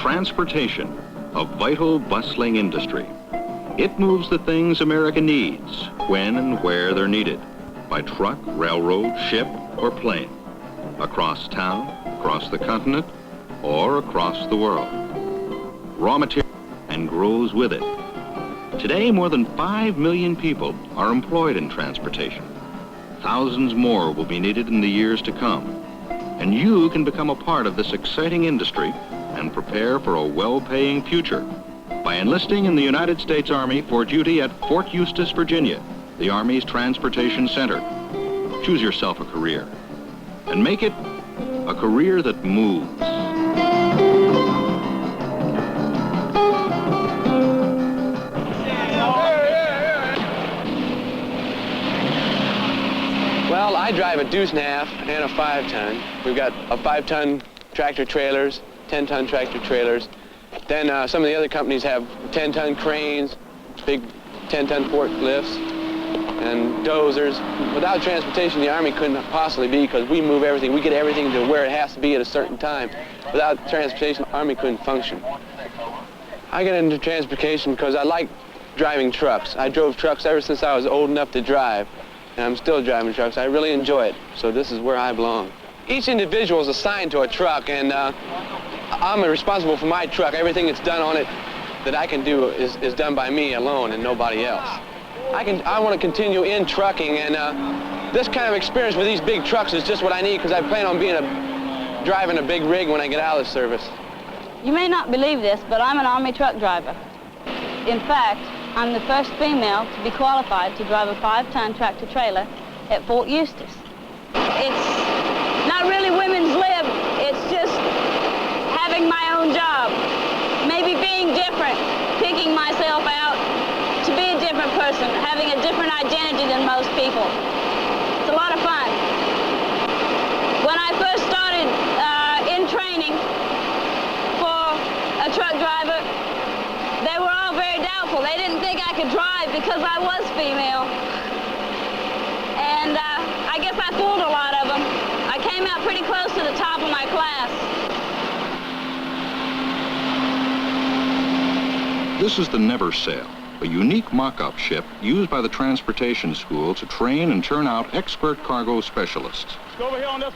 Transportation, a vital, bustling industry. It moves the things America needs, when and where they're needed, by truck, railroad, ship, or plane, across town, across the continent, or across the world. Raw material and grows with it. Today, more than 5 million people are employed in transportation. Thousands more will be needed in the years to come. And you can become a part of this exciting industry and prepare for a well-paying future by enlisting in the United States Army for duty at Fort Eustis, Virginia, the Army's Transportation Center. Choose yourself a career and make it a career that moves. Well, I drive a 2.5 and a 5-ton. We've got a 5-ton tractor trailers, 10-ton tractor trailers. Then some of the other companies have 10-ton cranes, big 10-ton forklifts, and dozers. Without transportation, the Army couldn't possibly be, because we move everything. We get everything to where it has to be at a certain time. Without transportation, the Army couldn't function. I got into transportation because I like driving trucks. I drove trucks ever since I was old enough to drive, and I'm still driving trucks. I really enjoy it, so this is where I belong. Each individual is assigned to a truck, and I'm responsible for my truck. Everything that's done on it that I can do is done by me alone and nobody else. I want to continue in trucking, and this kind of experience with these big trucks is just what I need, because I plan on driving a big rig when I get out of the service. You may not believe this, but I'm an Army truck driver. In fact, I'm the first female to be qualified to drive a 5-ton tractor trailer at Fort Eustis. It's not really women's lib, it's just having my own job, maybe being different, picking myself out to be a different person, having a different identity than most people. It's a lot of fun. When I first started in training for a truck driver, they were all very doubtful. They didn't think I could drive because I was female. And I guess I fooled a lot of them. I came out pretty close to the top of my class. This is the Never Sail, a unique mock-up ship used by the Transportation School to train and turn out expert cargo specialists.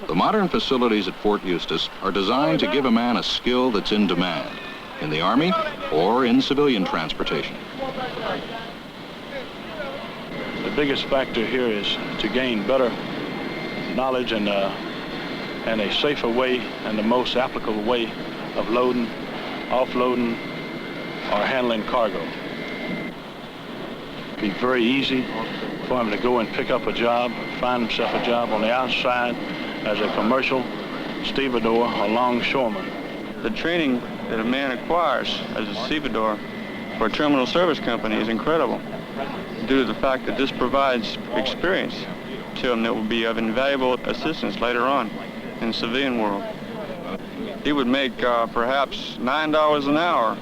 The modern facilities at Fort Eustis are designed to give a man a skill that's in demand, in the Army or in civilian transportation. The biggest factor here is to gain better knowledge and a safer way and the most applicable way of loading, offloading, or handling cargo. It'd be very easy for him to go and pick up a job, find himself a job on the outside as a commercial stevedore or longshoreman. The training that a man acquires as a stevedore for a terminal service company is incredible, due to the fact that this provides experience to him that will be of invaluable assistance later on in the civilian world. He would make perhaps $9 an hour.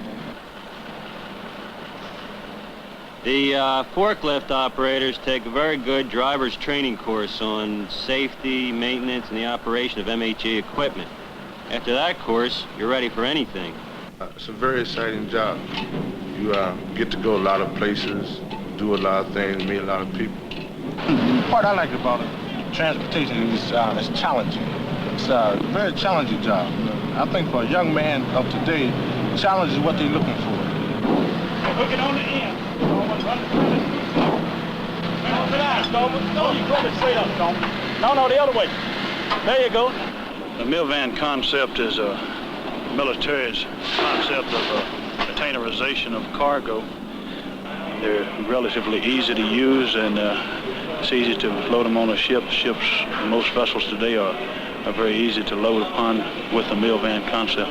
The forklift operators take a very good driver's training course on safety, maintenance, and the operation of MHE equipment. After that course, you're ready for anything. It's a very exciting job. You get to go a lot of places, do a lot of things, meet a lot of people. The part I like about it, transportation is it's challenging. It's a very challenging job. I think for a young man of today, challenge is what they're looking for. Hook it on the end. No, the other way. There you go. The mill van concept is a military's concept of containerization of cargo. They're relatively easy to use, and it's easy to load them on a ship. Ships, most vessels today are very easy to load upon with the mill van concept.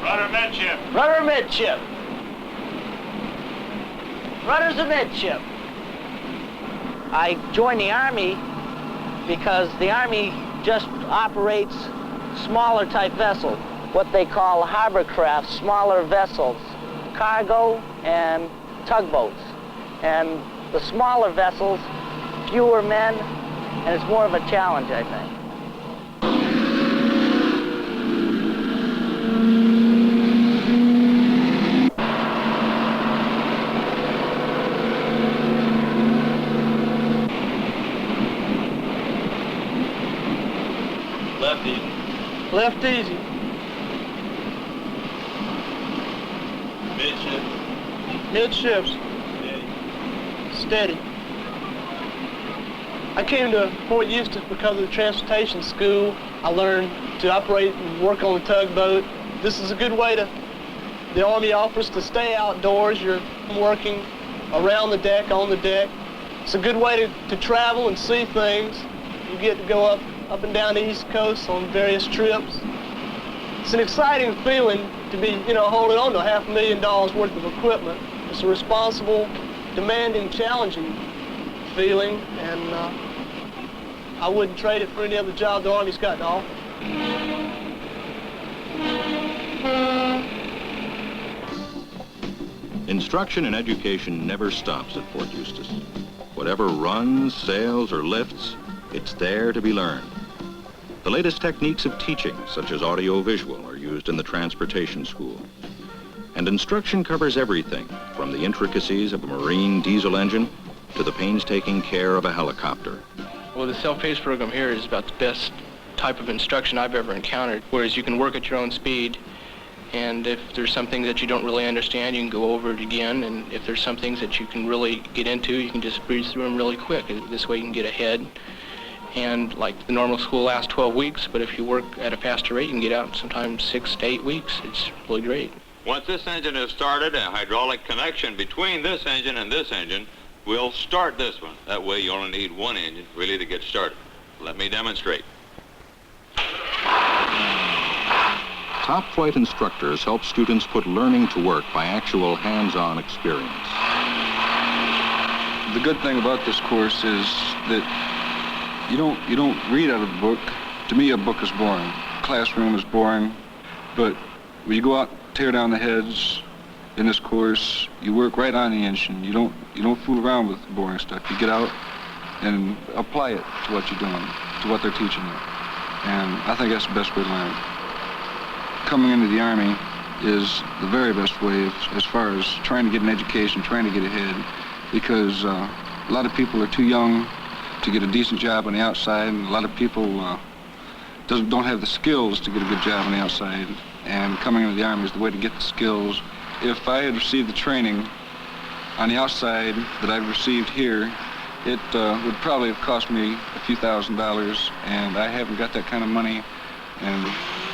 Rudder midship. Rudder midship. Rudder's amidship. I joined the Army because the Army just operates smaller type vessels, what they call harbor craft, smaller vessels, cargo and tugboats. And the smaller vessels, fewer men, and it's more of a challenge, I think. Left easy. Left easy. Midships. Midships. Steady. Steady. I came to Fort Eustis because of the transportation school. I learned to operate and work on the tugboat. This is a good way to, the Army offers to stay outdoors. You're working around the deck, on the deck. It's a good way to travel and see things. You get to go up and down the East Coast on various trips. It's an exciting feeling to be, holding on to $500,000 worth of equipment. It's a responsible, demanding, challenging feeling, and I wouldn't trade it for any other job the Army's got to offer. Instruction and education never stops at Fort Eustis. Whatever runs, sails, or lifts, it's there to be learned. The latest techniques of teaching, such as audio-visual, are used in the transportation school. And instruction covers everything, from the intricacies of a marine diesel engine to the painstaking care of a helicopter. Well, the self-paced program here is about the best type of instruction I've ever encountered, whereas you can work at your own speed, and if there's something that you don't really understand, you can go over it again, and if there's some things that you can really get into, you can just breeze through them really quick. This way you can get ahead. And like the normal school lasts 12 weeks, but if you work at a faster rate, you can get out in sometimes 6 to 8 weeks. It's really great. Once this engine is started, a hydraulic connection between this engine and this engine will start this one. That way you only need one engine really to get started. Let me demonstrate. Top flight instructors help students put learning to work by actual hands-on experience. The good thing about this course is that you don't read out of a book. To me, a book is boring. Classroom is boring. But when you go out, tear down the heads in this course, you work right on the engine. You don't fool around with boring stuff. You get out and apply it to what you're doing, to what they're teaching you. And I think that's the best way to learn. Coming into the Army is the very best way as far as trying to get an education, trying to get ahead, because a lot of people are too young to get a decent job on the outside, and a lot of people don't have the skills to get a good job on the outside, and coming into the Army is the way to get the skills. If I had received the training on the outside that I've received here, it would probably have cost me a few $1,000s, and I haven't got that kind of money, and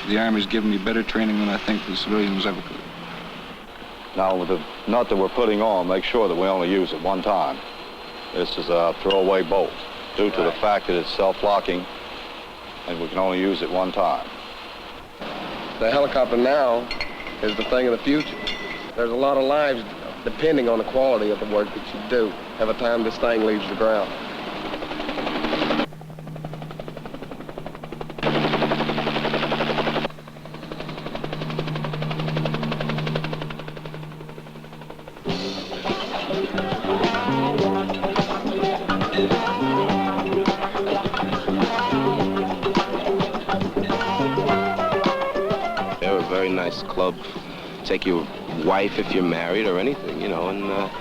the Army's given me better training than I think the civilians ever could. Now, with the nut that we're putting on, make sure that we only use it one time. This is a throwaway bolt due to the fact that it's self-locking, and we can only use it one time. The helicopter now is the thing of the future. There's a lot of lives depending on the quality of the work that you do every time this thing leaves the ground. Club, take your wife if you're married or anything, and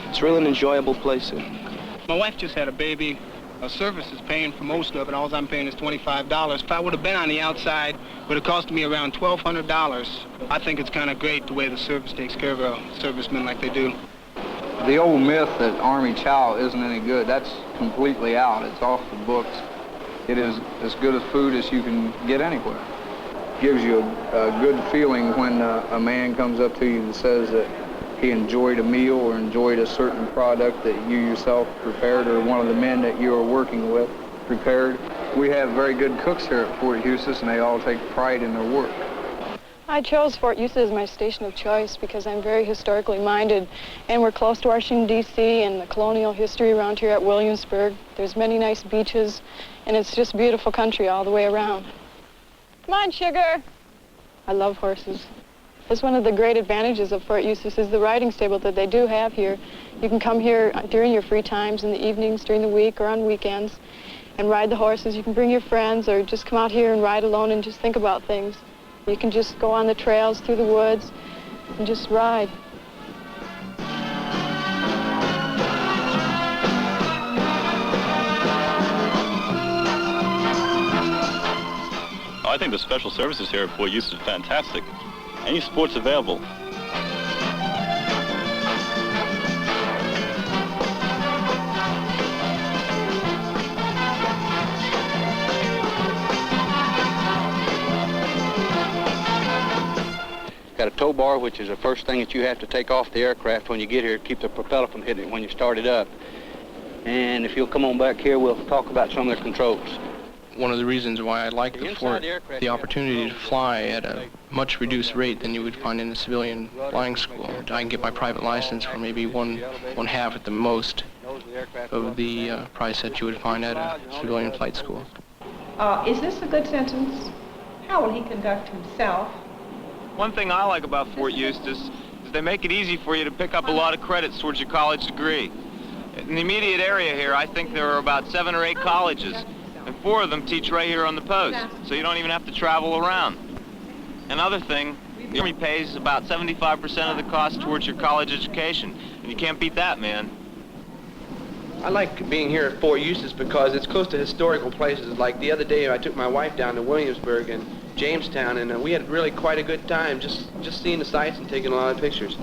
it's really an enjoyable place here. My wife just had a baby. Her service is paying for most of it. All I'm paying is $25. If I would have been on the outside, it would have cost me around $1,200. I think it's kind of great the way the service takes care of our servicemen like they do. The old myth that Army chow isn't any good, that's completely out. It's off the books. It is as good as food as you can get anywhere. Gives you a good feeling when a man comes up to you and says that he enjoyed a meal or enjoyed a certain product that you yourself prepared or one of the men that you are working with prepared. We have very good cooks here at Fort Eustis, and they all take pride in their work. I chose Fort Eustis as my station of choice because I'm very historically minded, and we're close to Washington D.C. and the colonial history around here at Williamsburg. There's many nice beaches, and it's just beautiful country all the way around. Come on, sugar. I love horses. That's one of the great advantages of Fort Eustis is the riding stable that they do have here. You can come here during your free times in the evenings, during the week, or on weekends, and ride the horses. You can bring your friends or just come out here and ride alone and just think about things. You can just go on the trails through the woods and just ride. I think the special services here at Fort Eustis is fantastic. Any sport's available. Got a tow bar, which is the first thing that you have to take off the aircraft when you get here to keep the propeller from hitting it when you start it up. And if you'll come on back here, we'll talk about some of the controls. One of the reasons why I like the Fort, the opportunity to fly at a much reduced rate than you would find in a civilian flying school. I can get my private license for maybe one half at the most of the price that you would find at a civilian flight school. Is this a good sentence? How will he conduct himself? One thing I like about Fort Eustis is they make it easy for you to pick up a lot of credits towards your college degree. In the immediate area here, I think there are about 7 or 8 colleges, and 4 of them teach right here on the post, so you don't even have to travel around. Another thing, the Army pays about 75% of the cost towards your college education, and you can't beat that, man. I like being here at Fort Eustis because it's close to historical places. Like the other day, I took my wife down to Williamsburg and Jamestown, and we had really quite a good time just seeing the sights and taking a lot of pictures.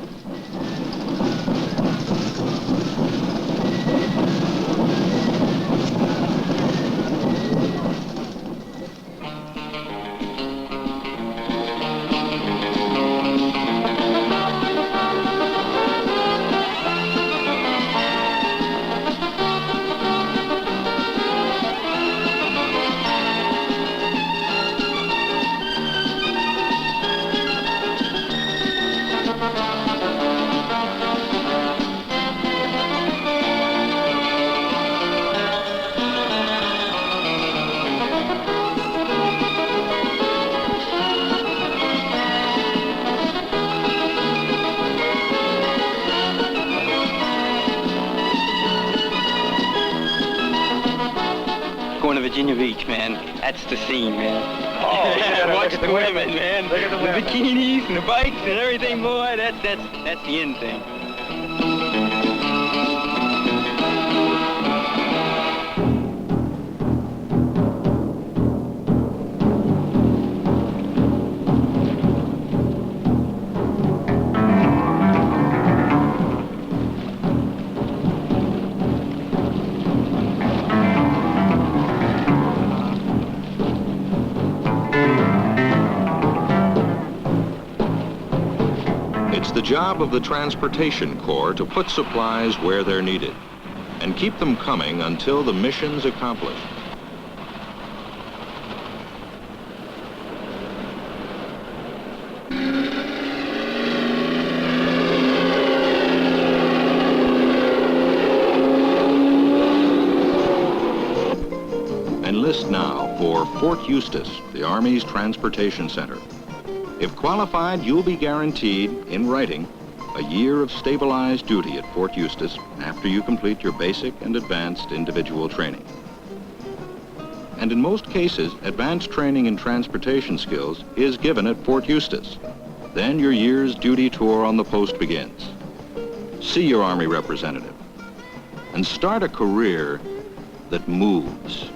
Virginia Beach, man. That's the scene, man. Oh, yeah, watch the women, man. Look at the women. Bikinis and the bikes and everything, boy. That's the end thing. The job of the Transportation Corps to put supplies where they're needed and keep them coming until the mission's accomplished. Enlist now for Fort Eustis, the Army's transportation center. If qualified, you'll be guaranteed, in writing, a year of stabilized duty at Fort Eustis after you complete your basic and advanced individual training. And in most cases, advanced training in transportation skills is given at Fort Eustis. Then your year's duty tour on the post begins. See your Army representative and start a career that moves.